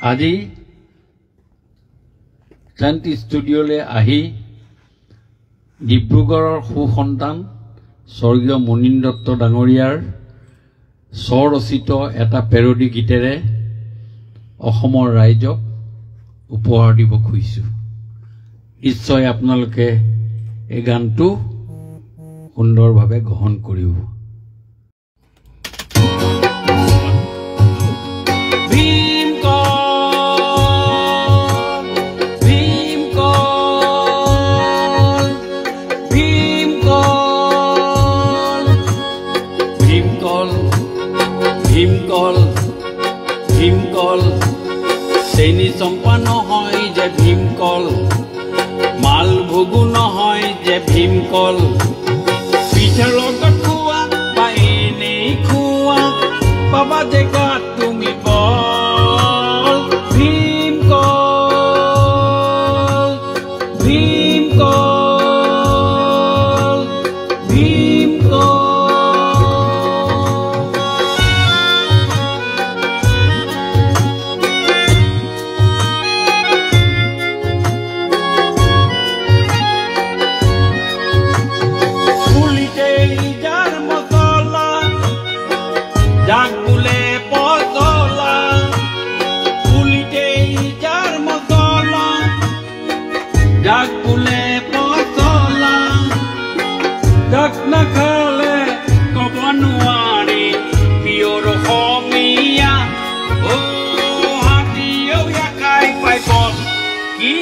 আজি শান্তি ষ্টুডিঅ'লৈ আহি ডিব্ৰুগড়ৰ সুসন্তান স্বৰ্গীয় মুনীন দত্ত ডাঙৰীয়াৰ স্বৰচিত এটা পেৰডি গীতেৰে অসমৰ ৰাইজক উপহাৰ দিব খুজিছোঁ। নিশ্চয় আপোনালোকে এই গানটো সুন্দৰভাৱে গ্ৰহণ কৰিব। ভীমকল চেনি চম্পা নহয় যে ভীমকল, মালভোগু নহয় যে ভীমকল, পিঠাৰ লগত খোৱা বা এনেই খোৱা পাবা যে গাত তুমি বল। ভীমকল ভীমকল ভীমকল। Dak pule potola, dak nakale kopanuari, pioro homia, oh hati yo ya kai pai pon, ki